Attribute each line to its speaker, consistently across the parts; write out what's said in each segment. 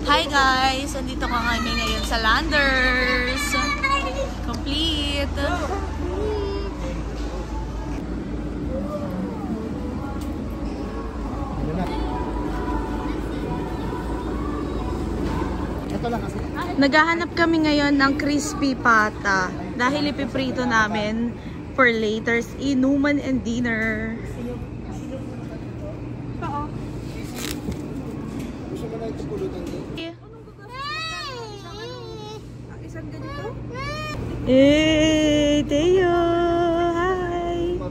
Speaker 1: Hi guys! Andito ka kami ngayon sa Landers. Complete. Naghahanap kami ngayon ng crispy pata dahil ipiprito namin for later's inuman and dinner. Eh, Teo! Hi!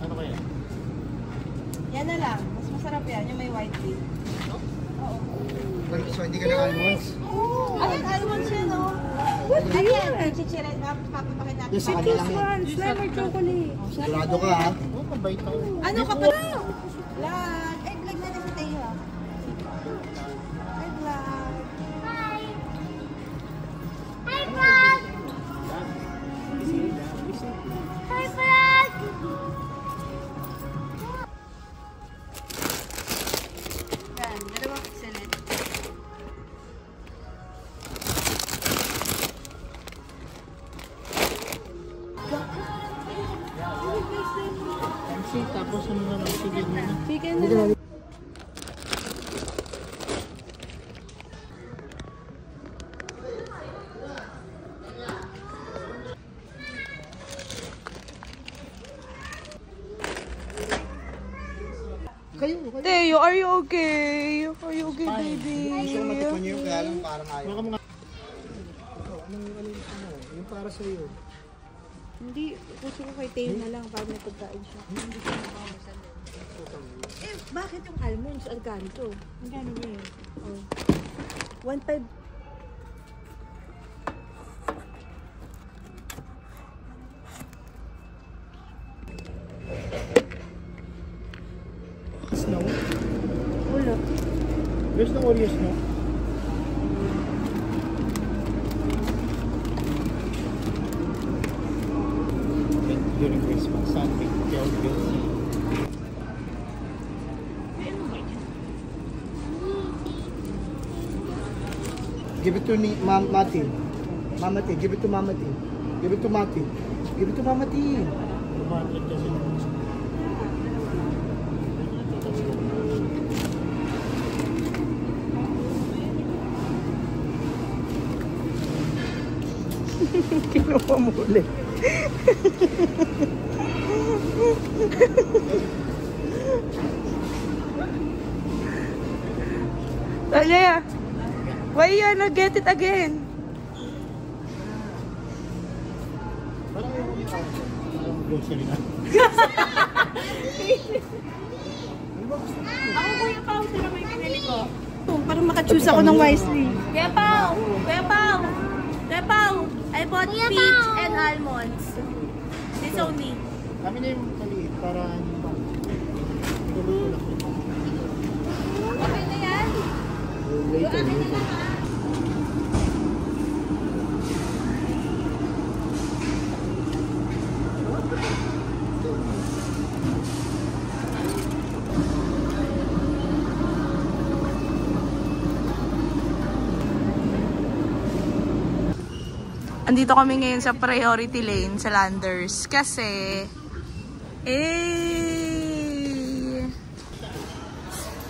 Speaker 2: Ano kaya?
Speaker 1: Yan na lang. Mas masarap yan. Yung may white meat. Oo.
Speaker 2: So, hindi ka na almonds?
Speaker 1: Ayun, almonds yan, no? Ayan, chichirin. Papapakit natin.
Speaker 2: Yes, sa kanila lang yan.
Speaker 1: Slimer chocolate.
Speaker 2: Sigurado ka, ha? Oo, kabait ako.
Speaker 1: Ano ka pa? Vlog. Ay, vlog na si Teo, ha? Ay, vlog. Hi! Hi, vlog! Hi, vlog! Yan, dalawang excellent.
Speaker 2: Tapos ano na lang, chicken na.
Speaker 1: Chicken na lang. Teo, are you okay? Are you okay, baby?
Speaker 2: Gusto ko matikman niyo yung kaya lang parang ayaw. Anong yung para sa'yo?
Speaker 1: Hindi, gusto ko kay Teo na lang para may pagkain siya. Eh, bakit yung almonds? Algano to? Algano ba yun? Oh. 1.5.
Speaker 2: Snow?
Speaker 1: Wala.
Speaker 2: There's no Oreo snow? During Christmas, something felt guilty. Give it to me, Mati. Mama T, give it to Mama T. Give it to Mati. Give it to Mama T. Kinuha mo ulit.
Speaker 1: Tanya, why you wanna get it again?
Speaker 2: Parang yung grocery na.
Speaker 1: Ako Kuya Pao, sila may pinili ko. Parang makachoose ako ng wisely. Kuya Pao! Kuya Pao! Kuya Pao! I bought peach and almonds. This only.
Speaker 2: Kami na yung maliit para hindi pa.
Speaker 1: Okay na yan?
Speaker 2: Later.
Speaker 1: Andito kami ngayon sa priority lane sa Landers kasi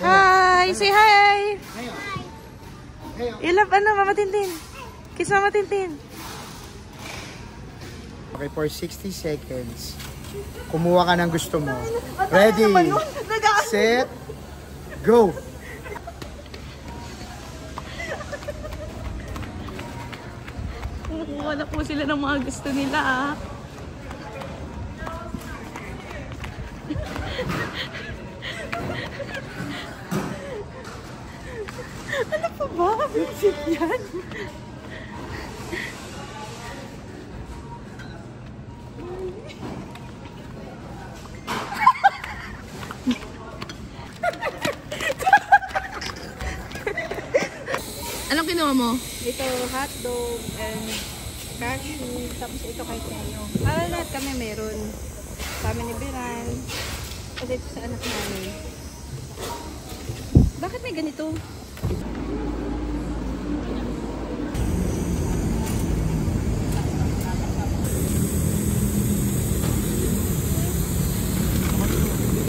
Speaker 1: hi! Say hi! Ilap ano, Mama Tintin. Kiss Mama Tintin.
Speaker 2: Okay, for 60 seconds, kumuha ka ng gusto mo. Ready, set, go!
Speaker 1: Kumukuha na po sila ng mga gusto nila, ah. Ano pa ba? Visit yan? Anong kinuha mo?
Speaker 3: Ito, hotdog and cashew. Tapos ito kay Tenyo. Para lahat kami meron. Kami ni Biran. Kasi ito sa anak namin. Bakit may ganito?